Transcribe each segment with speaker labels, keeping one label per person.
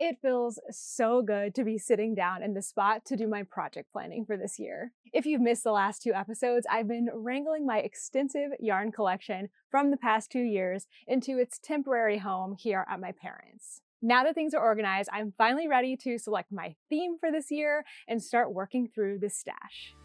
Speaker 1: It feels so good to be sitting down in the spot to do my project planning for this year. If you've missed the last two episodes, I've been wrangling my extensive yarn collection from the past 2 years into its temporary home here at my parents'. Now that things are organized, I'm finally ready to select my theme for this year and start working through the stash.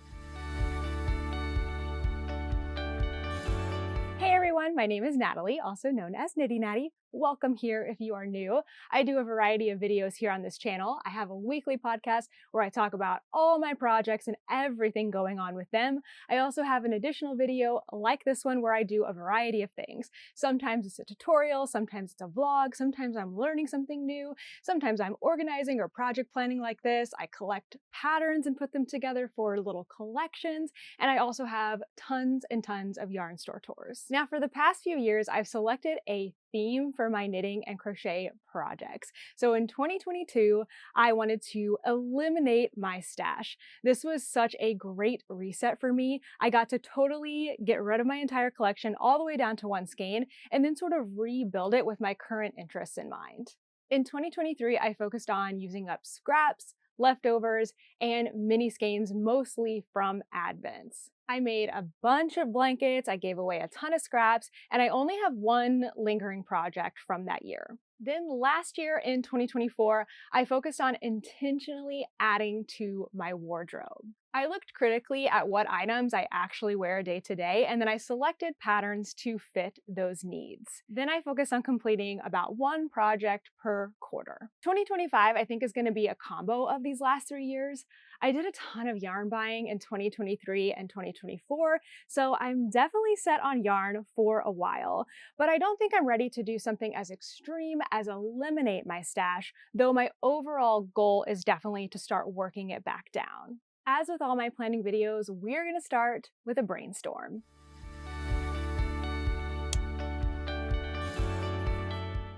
Speaker 1: Hey everyone, my name is Natalie, also known as Nitty Natty. Welcome here if you are new. I do a variety of videos here on this channel. I have a weekly podcast where I talk about all my projects and everything going on with them. I also have an additional video like this one where I do a variety of things. Sometimes it's a tutorial, sometimes it's a vlog, sometimes I'm learning something new, sometimes I'm organizing or project planning like this. I collect patterns and put them together for little collections, and I also have tons and tons of yarn store tours. Now, for the past few years, I've selected a theme for my knitting and crochet projects. So in 2022, I wanted to eliminate my stash. This was such a great reset for me. I got to totally get rid of my entire collection all the way down to one skein and then sort of rebuild it with my current interests in mind. In 2023, I focused on using up scraps, leftovers, and mini skeins, mostly from Advents. I made a bunch of blankets, I gave away a ton of scraps, and I only have one lingering project from that year. Then last year in 2024, I focused on intentionally adding to my wardrobe. I looked critically at what items I actually wear day to day, and then I selected patterns to fit those needs. Then I focused on completing about one project per quarter. 2025, I think, is going to be a combo of these last 3 years. I did a ton of yarn buying in 2023 and 2024, so I'm definitely set on yarn for a while, but I don't think I'm ready to do something as extreme as eliminate my stash, though my overall goal is definitely to start working it back down. As with all my planning videos, we're going to start with a brainstorm.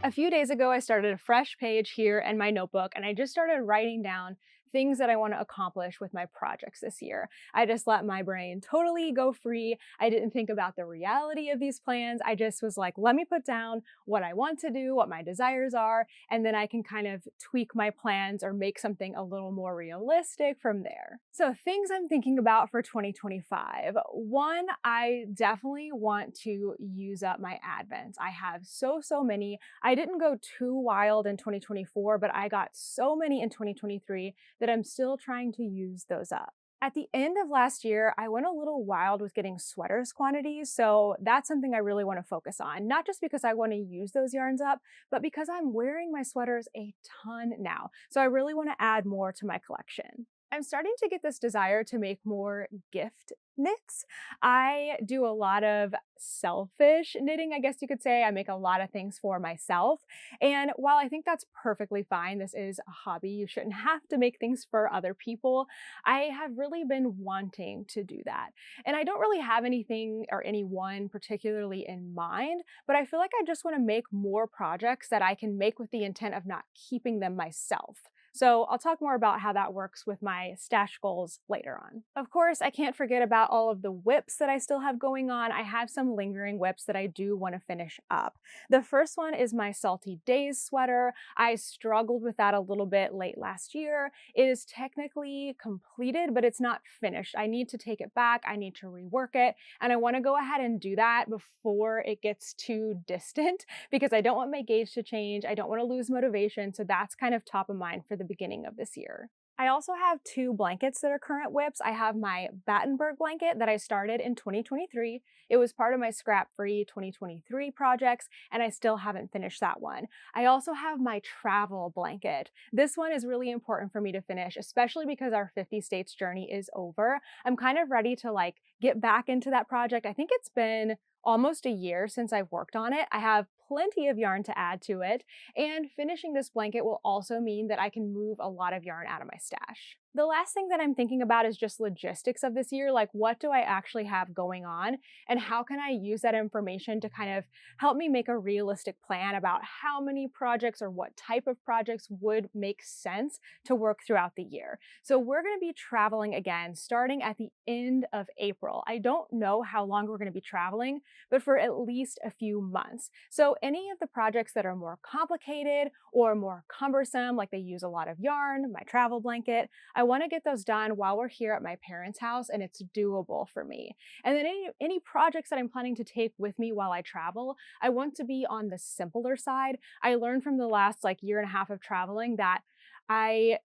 Speaker 1: A few days ago, I started a fresh page here in my notebook, and I just started writing down things that I want to accomplish with my projects this year. I just let my brain totally go free. I didn't think about the reality of these plans. I just was like, let me put down what I want to do, what my desires are, and then I can kind of tweak my plans or make something a little more realistic from there. So things I'm thinking about for 2025. One, I definitely want to use up my Advents. I have so many. I didn't go too wild in 2024, but I got so many in 2023 that I'm still trying to use those up. At the end of last year, I went a little wild with getting sweaters quantities, so that's something I really want to focus on. Not just because I want to use those yarns up, but because I'm wearing my sweaters a ton now. So I really want to add more to my collection. I'm starting to get this desire to make more gift knits. I do a lot of selfish knitting, I guess you could say. I make a lot of things for myself. And while I think that's perfectly fine, this is a hobby, you shouldn't have to make things for other people, I have really been wanting to do that. And I don't really have anything or anyone particularly in mind, but I feel like I just want to make more projects that I can make with the intent of not keeping them myself. So I'll talk more about how that works with my stash goals later on. Of course, I can't forget about all of the whips that I still have going on. I have some lingering whips that I do want to finish up. The first one is my Salty Days sweater. I struggled with that a little bit late last year. It is technically completed, but it's not finished. I need to take it back. I need to rework it. And I want to go ahead and do that before it gets too distant because I don't want my gauge to change. I don't want to lose motivation. So that's kind of top of mind for the beginning of this year. I also have two blankets that are current whips. I have my Battenberg blanket that I started in 2023. It was part of my scrap-free 2023 projects, and I still haven't finished that one. I also have my travel blanket. This one is really important for me to finish, especially because our 50 states journey is over. I'm kind of ready to get back into that project. I think it's been almost a year since I've worked on it. I have plenty of yarn to add to it, and finishing this blanket will also mean that I can move a lot of yarn out of my stash. The last thing that I'm thinking about is just logistics of this year, like what do I actually have going on and how can I use that information to kind of help me make a realistic plan about how many projects or what type of projects would make sense to work throughout the year. So we're going to be traveling again starting at the end of April. I don't know how long we're going to be traveling, but for at least a few months. So So any of the projects that are more complicated or more cumbersome, like they use a lot of yarn, my travel blanket, I want to get those done while we're here at my parents' house and it's doable for me. And then any projects that I'm planning to take with me while I travel, I want to be on the simpler side. I learned from the last like year and a half of traveling that I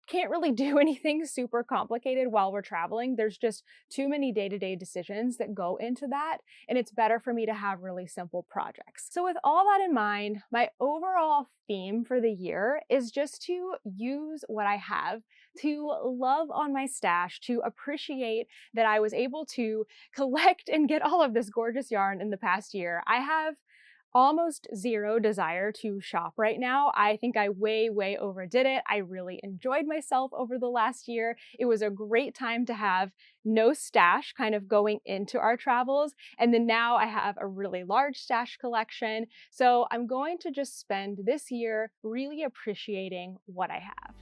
Speaker 1: can't really do anything super complicated while we're traveling. There's just too many day-to-day decisions that go into that, and it's better for me to have really simple projects. So with all that in mind, my overall theme for the year is just to use what I have, to love on my stash, to appreciate that I was able to collect and get all of this gorgeous yarn in the past year. I have almost zero desire to shop right now. I think I way overdid it. I really enjoyed myself over the last year. It was a great time to have no stash kind of going into our travels. And then now I have a really large stash collection. So I'm going to just spend this year really appreciating what I have.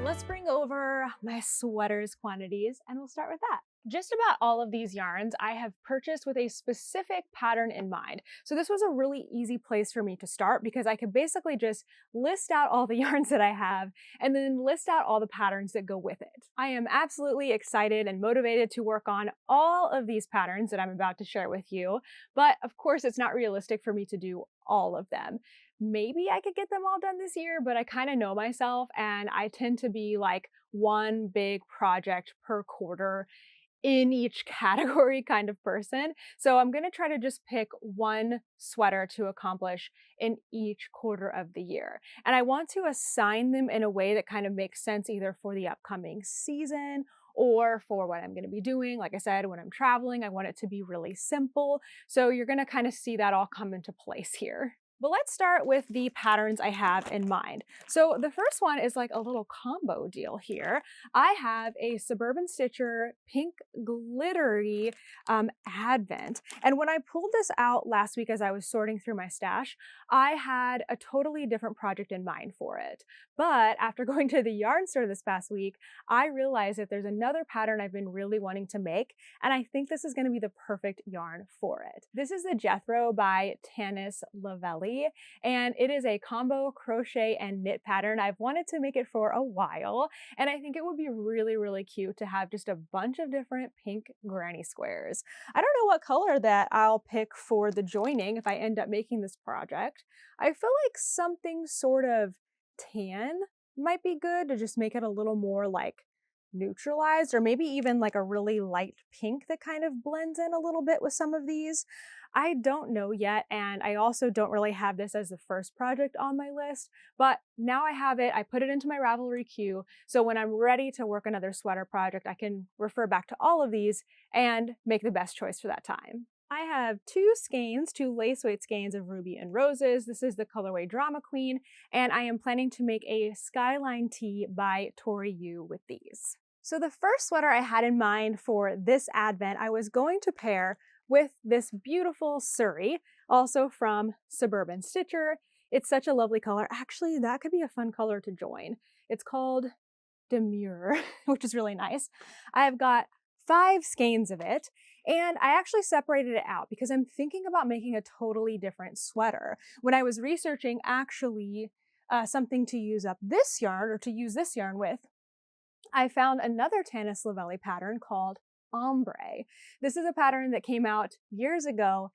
Speaker 1: Let's bring over my sweaters quantities and we'll start with that. Just about all of these yarns I have purchased with a specific pattern in mind. So this was a really easy place for me to start because I could basically just list out all the yarns that I have and then list out all the patterns that go with it. I am absolutely excited and motivated to work on all of these patterns that I'm about to share with you, but of course it's not realistic for me to do all of them. Maybe I could get them all done this year, but I kind of know myself and I tend to be like one big project per quarter in each category kind of person. So I'm going to try to just pick one sweater to accomplish in each quarter of the year. And I want to assign them in a way that kind of makes sense either for the upcoming season or for what I'm going to be doing. Like I said, when I'm traveling, I want it to be really simple. So you're going to kind of see that all come into place here. But let's start with the patterns I have in mind. So the first one is like a little combo deal here. I have a Suburban Stitcher pink glittery advent. And when I pulled this out last week as I was sorting through my stash, I had a totally different project in mind for it. But after going to the yarn store this past week, I realized that there's another pattern I've been really wanting to make, and I think this is going to be the perfect yarn for it. This is the Jethro by Tanis Lavelli. And it is a combo crochet and knit pattern. I've wanted to make it for a while, and I think it would be really cute to have just a bunch of different pink granny squares. I don't know what color that I'll pick for the joining if I end up making this project. I feel like something sort of tan might be good to just make it a little more like neutralized, or maybe even like a really light pink that kind of blends in a little bit with some of these. I don't know yet, and I also don't really have this as the first project on my list, but now I have it. I put it into my Ravelry queue, so when I'm ready to work another sweater project, I can refer back to all of these and make the best choice for that time. I have two skeins, two lace weight skeins of Ruby and Roses. This is the colorway Drama Queen, and I am planning to make a Skyline tee by Tori Yu with these. So the first sweater I had in mind for this advent, I was going to pair with this beautiful Surrey, also from Suburban Stitcher. It's such a lovely color. Actually, that could be a fun color to join. It's called Demure, which is really nice. I've got 5 skeins of it, and I actually separated it out because I'm thinking about making a totally different sweater. When I was researching actually something to use up this yarn or to use this yarn with, I found another Tanis Lavelli pattern called Ombre. This is a pattern that came out years ago,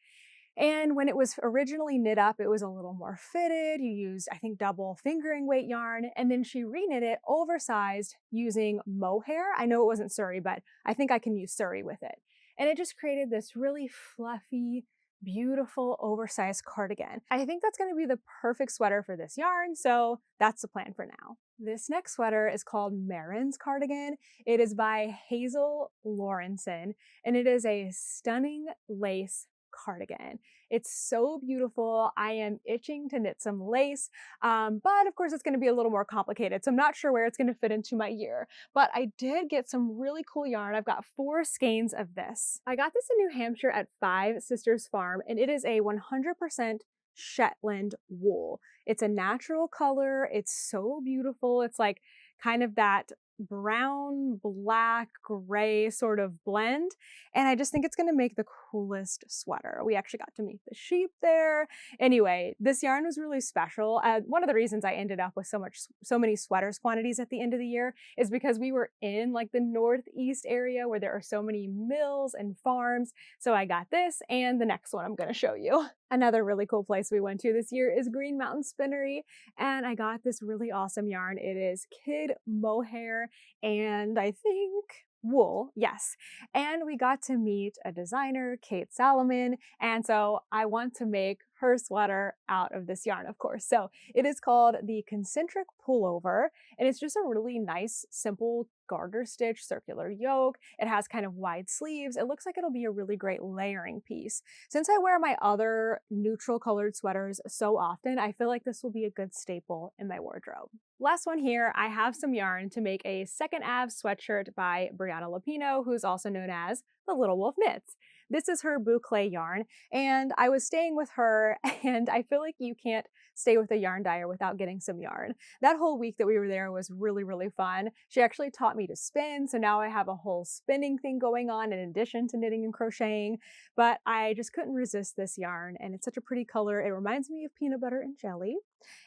Speaker 1: and when it was originally knit up, it was a little more fitted. You used, I think, double fingering weight yarn, and then she reknit it oversized using mohair. I know it wasn't Surrey, but I think I can use Surrey with it. And it just created this really fluffy, beautiful, oversized cardigan. I think that's going to be the perfect sweater for this yarn, so that's the plan for now. This next sweater is called Marin's Cardigan. It is by Hazel Lawrenson, and it is a stunning lace cardigan. It's so beautiful. I am itching to knit some lace, but of course it's going to be a little more complicated, so I'm not sure where it's going to fit into my year. But I did get some really cool yarn. I've got 4 skeins of this. I got this in New Hampshire at Five Sisters Farm, and it is a 100% Shetland wool. It's a natural color. It's so beautiful. It's like kind of that brown, black, gray sort of blend. And I just think it's gonna make the coolest sweater. We actually got to meet the sheep there. Anyway, this yarn was really special. One of the reasons I ended up with so many sweaters quantities at the end of the year is because we were in like the northeast area where there are so many mills and farms. So I got this and the next one I'm gonna show you. Another really cool place we went to this year is Green Mountain Spinnery, and I got this really awesome yarn. It is kid mohair and I think wool, yes. And we got to meet a designer, Kate Salomon, and so I want to make her sweater out of this yarn, of course. So it is called the Concentric Pullover, and it's just a really nice, simple garter stitch circular yoke. It has kind of wide sleeves. It looks like it'll be a really great layering piece. Since I wear my other neutral colored sweaters so often, I feel like this will be a good staple in my wardrobe. Last one here, I have some yarn to make a second Av sweatshirt by Brianna Lupino, who's also known as the Little Wolf Knits. This is her boucle yarn, and I was staying with her, and I feel like you can't stay with a yarn dyer without getting some yarn. That whole week that we were there was really, really fun. She actually taught me to spin, so now I have a whole spinning thing going on in addition to knitting and crocheting, but I just couldn't resist this yarn, and it's such a pretty color. It reminds me of peanut butter and jelly,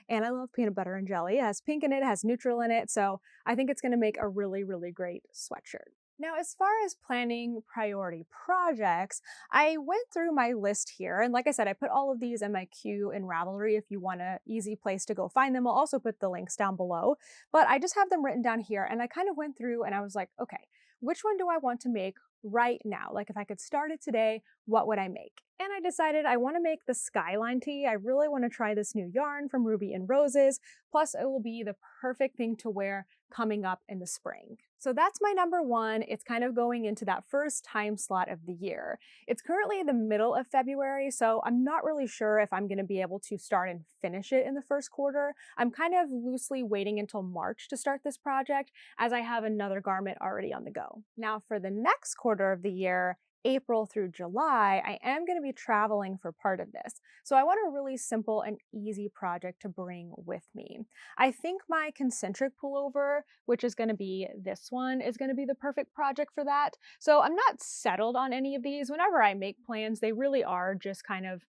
Speaker 1: and I love peanut butter and jelly. It has pink in it, it has neutral in it, so I think it's gonna make a really, really great sweatshirt. Now, as far as planning priority projects, I went through my list here. And like I said, I put all of these in my queue in Ravelry if you want an easy place to go find them. I'll also put the links down below. But I just have them written down here. And I kind of went through and I was like, okay, which one do I want to make right now? Like if I could start it today, what would I make? And I decided I want to make the Skyline tee. I really want to try this new yarn from Ruby and Roses. Plus, it will be the perfect thing to wear coming up in the spring. So that's my number one. It's kind of going into that first time slot of the year. It's currently the middle of February, so I'm not really sure if I'm going to be able to start and finish it in the first quarter. I'm kind of loosely waiting until March to start this project, as I have another garment already on the go. Now for the next quarter of the year, April through July, I am going to be traveling for part of this. So I want a really simple and easy project to bring with me. I think my concentric pullover, which is going to be this one, is going to be the perfect project for that. So I'm not settled on any of these. Whenever I make plans, they really are just kind of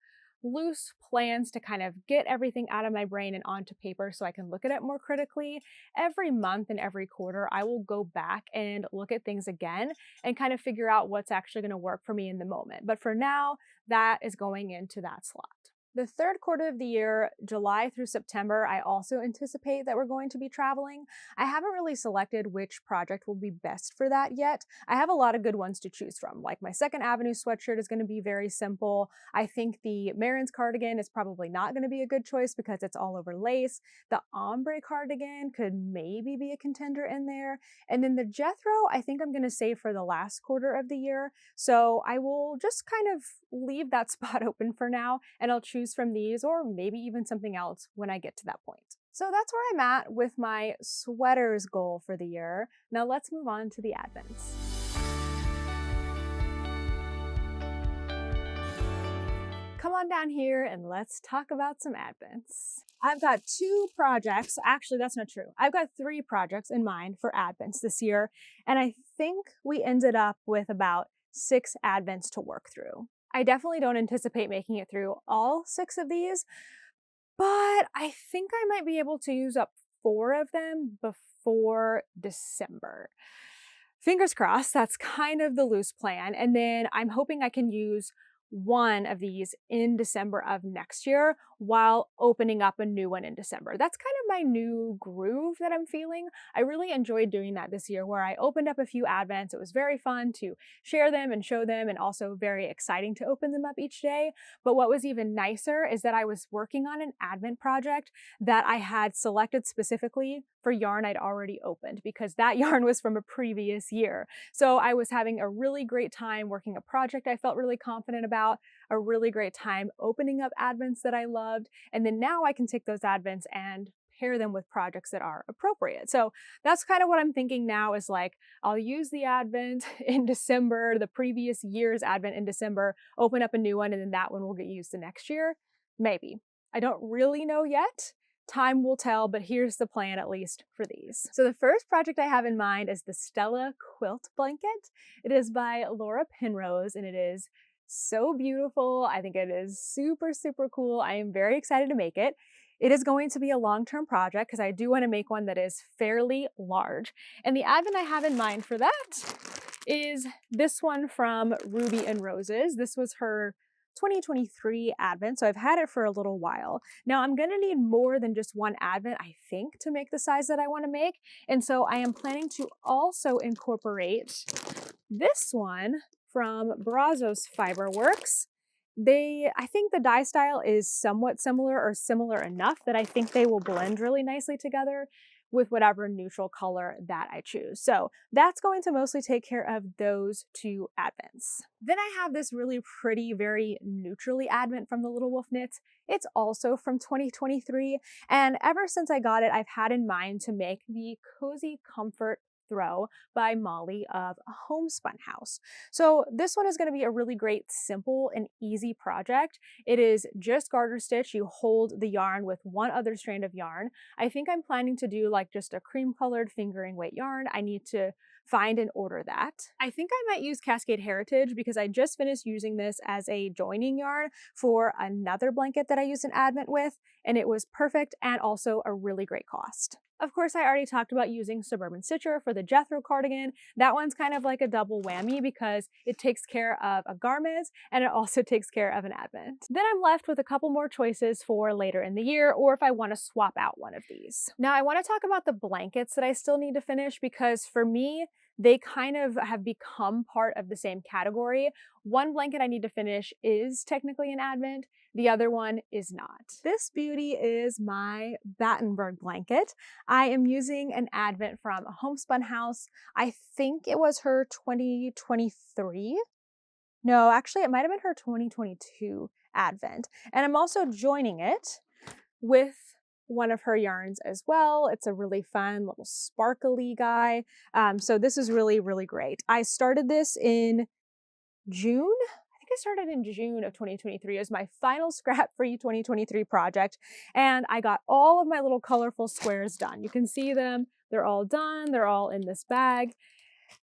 Speaker 1: loose plans to kind of get everything out of my brain and onto paper so I can look at it more critically. Every month and every quarter, I will go back and look at things again and kind of figure out what's actually going to work for me in the moment. But for now, that is going into that slot. The third quarter of the year, July through September, I also anticipate that we're going to be traveling. I haven't really selected which project will be best for that yet. I have a lot of good ones to choose from. Like my Second Avenue sweatshirt is going to be very simple. I think the Marin's cardigan is probably not going to be a good choice because it's all over lace. The ombre cardigan could maybe be a contender in there. And then the Jethro, I think I'm going to save for the last quarter of the year. So I will just kind of leave that spot open for now, and I'll choose from these or maybe even something else when I get to that point. So that's where I'm at with my sweaters goal for the year. Now let's move on to the advents. Come on down here and let's talk about some advents. I've got two projects. Actually, that's not true. I've got three projects in mind for advents this year, and I think we ended up with about 6 advents to work through. I definitely don't anticipate making it through all 6 of these, but I think I might be able to use up 4 of them before December. Fingers crossed, that's kind of the loose plan. And then I'm hoping I can use 1 of these in December of next year while opening up a new one in December. That's kind of my new groove that I'm feeling. I really enjoyed doing that this year where I opened up a few advents. It was very fun to share them and show them and also very exciting to open them up each day. But what was even nicer is that I was working on an advent project that I had selected specifically for yarn I'd already opened because that yarn was from a previous year. So I was having a really great time working a project I felt really confident about, a really great time opening up advents that I loved, and then now I can take those advents and pair them with projects that are appropriate. So that's kind of what I'm thinking now is like, I'll use the advent in December, the previous year's advent in December, open up a new one, and then that one will get used the next year. Maybe. I don't really know yet, Time will tell, but here's the plan at least for these. So the first project I have in mind is the Stella quilt blanket. It is by Laura Penrose and it is so beautiful. I think it is super, super cool. I am very excited to make it. It is going to be a long-term project because I do want to make one that is fairly large. And the advent I have in mind for that is this one from Ruby and Roses. This was her 2023 advent, so I've had it for a little while. Now I'm gonna need more than just one advent, I think, to make the size that I wanna make. And so I am planning to also incorporate this one from Brazos Fiberworks. I think the dye style is somewhat similar or similar enough that I think they will blend really nicely together with whatever neutral color that I choose. So that's going to mostly take care of those two advents. Then I have this really pretty, very neutrally advent from the Little Wolf Knits. It's also from 2023. And ever since I got it, I've had in mind to make the Cozy Comfort Throw by Molly of Homespun House. So this one is going to be a really great, simple and easy project. It is just garter stitch. You hold the yarn with one other strand of yarn. I think I'm planning to do like just a cream colored fingering weight yarn. I need to find and order that. I think I might use Cascade Heritage because I just finished using this as a joining yarn for another blanket that I used an advent with, and it was perfect and also a really great cost. Of course, I already talked about using Suburban Stitcher for the Jethro cardigan. That one's kind of like a double whammy because it takes care of a garments and it also takes care of an advent. Then I'm left with a couple more choices for later in the year or if I want to swap out one of these. Now I want to talk about the blankets that I still need to finish because for me, they kind of have become part of the same category. One blanket I need to finish is technically an advent. The other one is not. This beauty is my Battenberg blanket. I am using an advent from Homespun House. I think it was her 2023. No, actually it might have been her 2022 advent. And I'm also joining it with one of her yarns as well. It's a really fun little sparkly guy. So this is really, really great. I started this in June. I think I started in June of 2023 as my final scrap free 2023 project. And I got all of my little colorful squares done. You can see them. They're all done. They're all in this bag.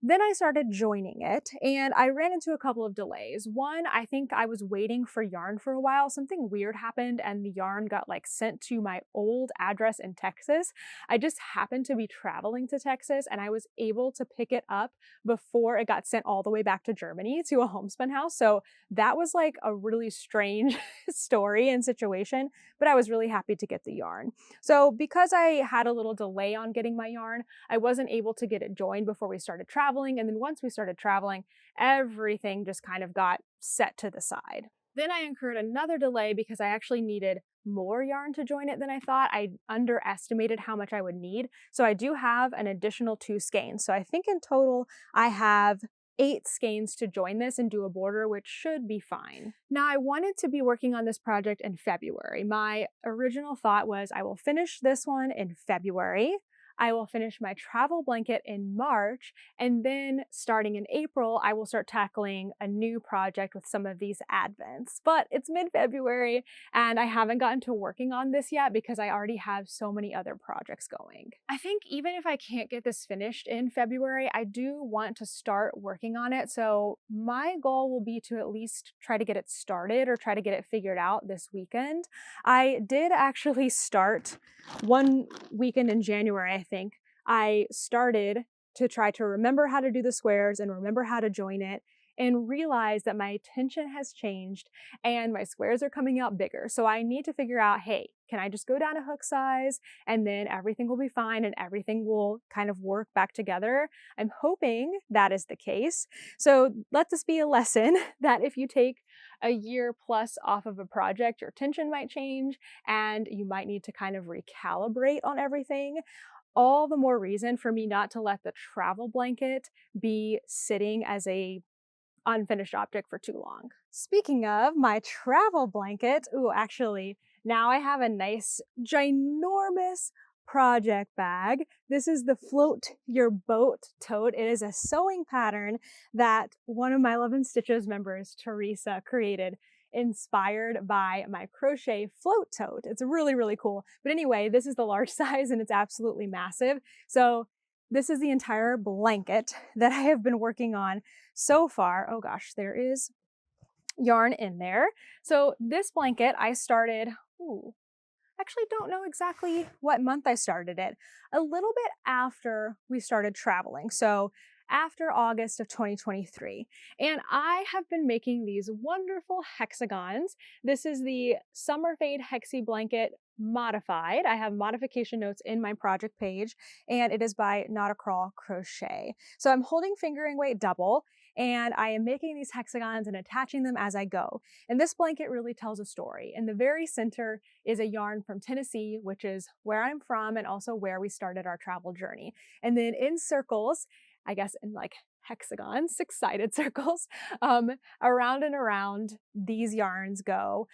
Speaker 1: Then I started joining it and I ran into a couple of delays. One, I think I was waiting for yarn for a while. Something weird happened and the yarn got like sent to my old address in Texas. I just happened to be traveling to Texas and I was able to pick it up before it got sent all the way back to Germany to a Homespun House. So that was like a really strange story and situation, but I was really happy to get the yarn. So because I had a little delay on getting my yarn, I wasn't able to get it joined before we started traveling. And then once we started traveling, everything just kind of got set to the side. Then I incurred another delay because I actually needed more yarn to join it than I thought. I underestimated how much I would need. So I do have an additional 2 skeins. So I think in total I have 8 skeins to join this and do a border, which should be fine. Now I wanted to be working on this project in February. My original thought was I will finish this one in February. I will finish my travel blanket in March, and then starting in April, I will start tackling a new project with some of these advents. But it's mid-February, and I haven't gotten to working on this yet because I already have so many other projects going. I think even if I can't get this finished in February, I do want to start working on it. So my goal will be to at least try to get it started or try to get it figured out this weekend. I did actually start one weekend in January, I think. I started to try to remember how to do the squares and remember how to join it and realize that my tension has changed and my squares are coming out bigger. So I need to figure out, hey, can I just go down a hook size and then everything will be fine and everything will kind of work back together? I'm hoping that is the case. So let this be a lesson that if you take a year plus off of a project, your tension might change and you might need to kind of recalibrate on everything. All the more reason for me not to let the travel blanket be sitting as a unfinished object for too long. Speaking of my travel blanket, actually, now I have a nice, ginormous project bag. This is the Float Your Boat tote. It is a sewing pattern that one of my Love and Stitches members, Teresa, created. inspired by my crochet float tote. It's really, really cool. But anyway, this is the large size and it's absolutely massive. So this is the entire blanket that I have been working on so far. Oh gosh, there is yarn in there. So this blanket I started, actually don't know exactly what month I started it. A little bit after we started traveling. So after August of 2023. And I have been making these wonderful hexagons. This is the Summer Fade Hexi Blanket modified. I have modification notes in my project page, and it is by Not a Crawl Crochet. So I'm holding fingering weight double, and I am making these hexagons and attaching them as I go. And this blanket really tells a story. In the very center is a yarn from Tennessee, which is where I'm from and also where we started our travel journey. And then in circles, I guess in like hexagons, six-sided circles, around and around these yarns go,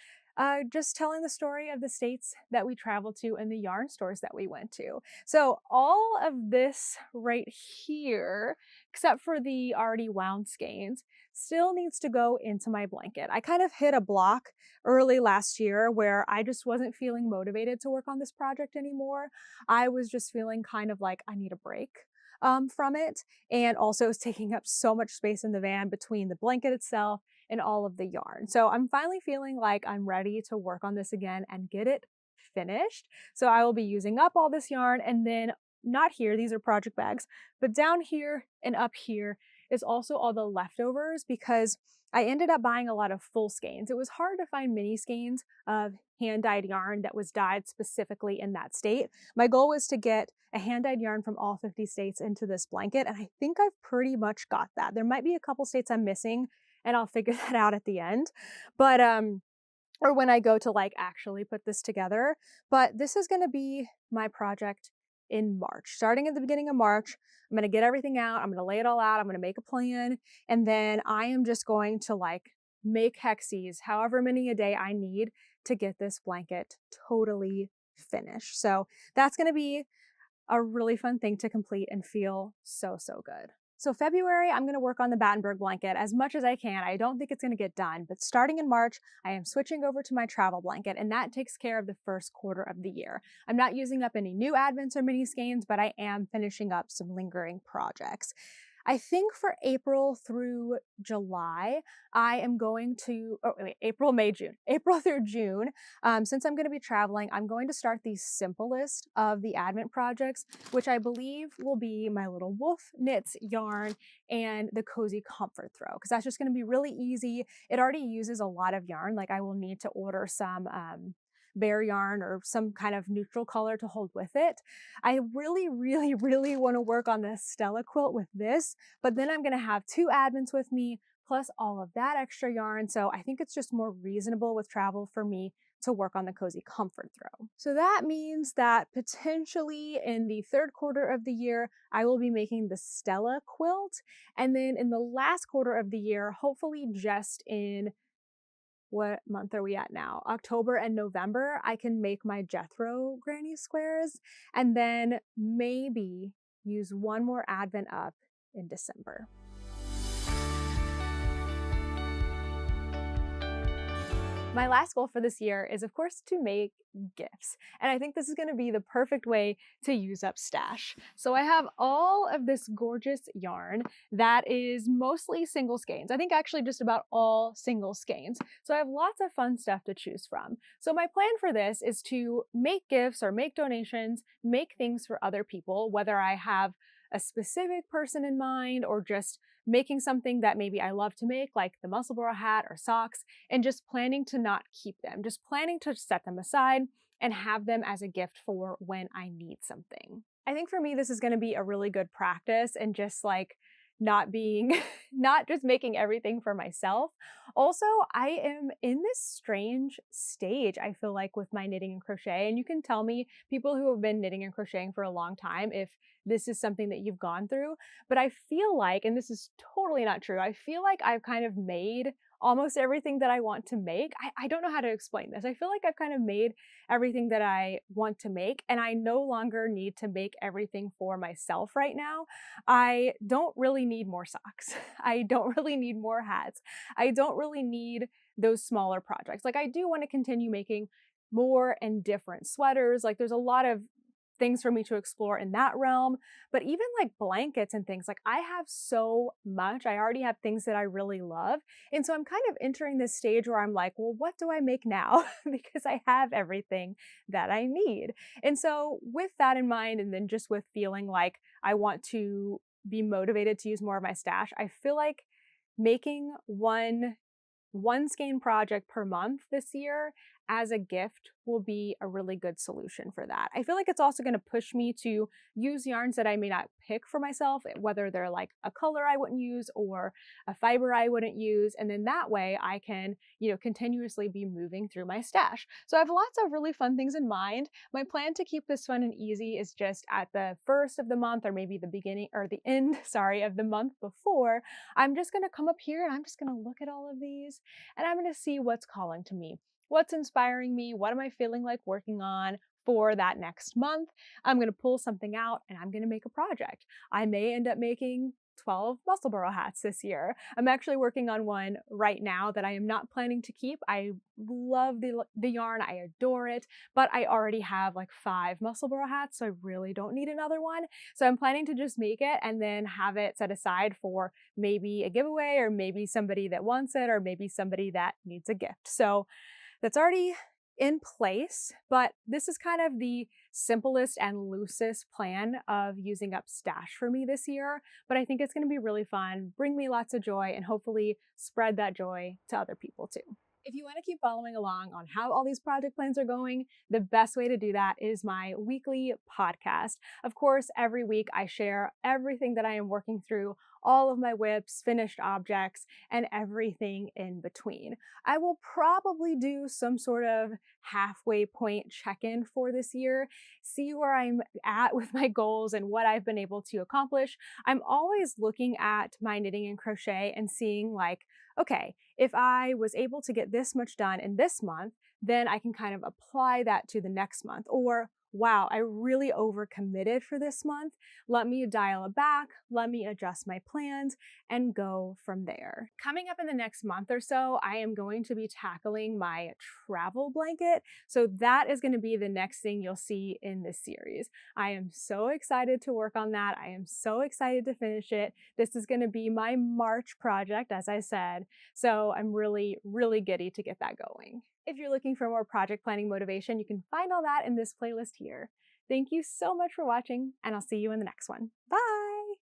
Speaker 1: just telling the story of the states that we traveled to and the yarn stores that we went to. So all of this right here, except for the already wound skeins, still needs to go into my blanket. I kind of hit a block early last year where I just wasn't feeling motivated to work on this project anymore. I was just feeling kind of like I need a break from it. And also it's taking up so much space in the van between the blanket itself and all of the yarn. So I'm finally feeling like I'm ready to work on this again and get it finished. So I will be using up all this yarn, and then not here, these are project bags, but down here and up here is also all the leftovers because I ended up buying a lot of full skeins. It was hard to find mini skeins of hand-dyed yarn that was dyed specifically in that state. My goal was to get a hand-dyed yarn from all 50 states into this blanket, and I think I've pretty much got that. There might be a couple states I'm missing, and I'll figure that out at the end. But or when I go to like actually put this together. But this is going to be my project in March. Starting at the beginning of March, I'm going to get everything out. I'm going to lay it all out. I'm going to make a plan. And then I am just going to like make hexes, however many a day I need to get this blanket totally finished. So that's going to be a really fun thing to complete and feel so, so good. So February, I'm going to work on the Battenberg blanket as much as I can. I don't think it's going to get done, but starting in March, I am switching over to my travel blanket, and that takes care of the first quarter of the year. I'm not using up any new advents or mini skeins, but I am finishing up some lingering projects. I think for April through July, I am going to, April, May, June. April through June, since I'm going to be traveling, I'm going to start the simplest of the Advent projects, which I believe will be my little wolf knits yarn and the cozy comfort throw, because that's just going to be really easy. It already uses a lot of yarn. Like I will need to order some bare yarn or some kind of neutral color to hold with it. I really, really, really want to work on the Stella quilt with this, but then I'm going to have 2 advents with me, plus all of that extra yarn. So I think it's just more reasonable with travel for me to work on the cozy comfort throw. So that means that potentially in the 3rd quarter of the year, I will be making the Stella quilt. And then in the last quarter of the year, hopefully just in what month are we at now? October and November, I can make my Jethro granny squares and then maybe use one more advent up in December. My last goal for this year is, of course, to make gifts. And I think this is going to be the perfect way to use up stash. So I have all of this gorgeous yarn that is mostly single skeins. I think actually just about all single skeins. So I have lots of fun stuff to choose from. So my plan for this is to make gifts or make donations, make things for other people, whether I have a specific person in mind or just making something that maybe I love to make, like the Musselburgh hat or socks, and just planning to not keep them, just planning to set them aside and have them as a gift for when I need something. I think for me, this is going to be a really good practice and just like not just making everything for myself. Also, I am in this strange stage, I feel like, with my knitting and crochet, and you can tell me, people who have been knitting and crocheting for a long time, if this is something that you've gone through, but I feel like, and this is totally not true, I feel like I've kind of made almost everything that I want to make. I don't know how to explain this. I feel like I've kind of made everything that I want to make, and I no longer need to make everything for myself right now. I don't really need more socks. I don't really need more hats. I don't really need those smaller projects. Like I do want to continue making more and different sweaters. Like there's a lot of things for me to explore in that realm, but even like blankets and things, like I have so much. I already have things that I really love. And so I'm kind of entering this stage where I'm like, well, what do I make now? Because I have everything that I need. And so with that in mind, and then just with feeling like I want to be motivated to use more of my stash, I feel like making one skein project per month this year as a gift will be a really good solution for that. I feel like it's also going to push me to use yarns that I may not pick for myself, whether they're like a color I wouldn't use or a fiber I wouldn't use. And then that way I can, continuously be moving through my stash. So I have lots of really fun things in mind. My plan to keep this fun and easy is just at the first of the month, or maybe the beginning or the end, sorry, of the month before, I'm just going to come up here and I'm just going to look at all of these and I'm going to see what's calling to me. What's inspiring me? What am I feeling like working on for that next month? I'm going to pull something out and I'm going to make a project. I may end up making 12 muscle burrow hats this year. I'm actually working on one right now that I am not planning to keep. I love the yarn. I adore it, but I already have like 5 muscle burrow hats, so I really don't need another one. So I'm planning to just make it and then have it set aside for maybe a giveaway, or maybe somebody that wants it, or maybe somebody that needs a gift. So that's already in place, but this is kind of the simplest and loosest plan of using up stash for me this year. But I think it's going to be really fun, bring me lots of joy, and hopefully spread that joy to other people too. If you want to keep following along on how all these project plans are going, the best way to do that is my weekly podcast. Of course, every week I share everything that I am working through, all of my whips, finished objects, and everything in between. I will probably do some sort of halfway point check-in for this year, see where I'm at with my goals and what I've been able to accomplish. I'm always looking at my knitting and crochet and seeing like, okay, if I was able to get this much done in this month, then I can kind of apply that to the next month. Or, wow, I really overcommitted for this month. Let me dial it back, let me adjust my plans, and go from there. Coming up in the next month or so, I am going to be tackling my travel blanket. So that is going to be the next thing you'll see in this series. I am so excited to work on that. I am so excited to finish it. This is going to be my March project, as I said. So I'm really, really giddy to get that going. If you're looking for more project planning motivation, you can find all that in this playlist here. Thank you so much for watching, and I'll see you in the next one. Bye!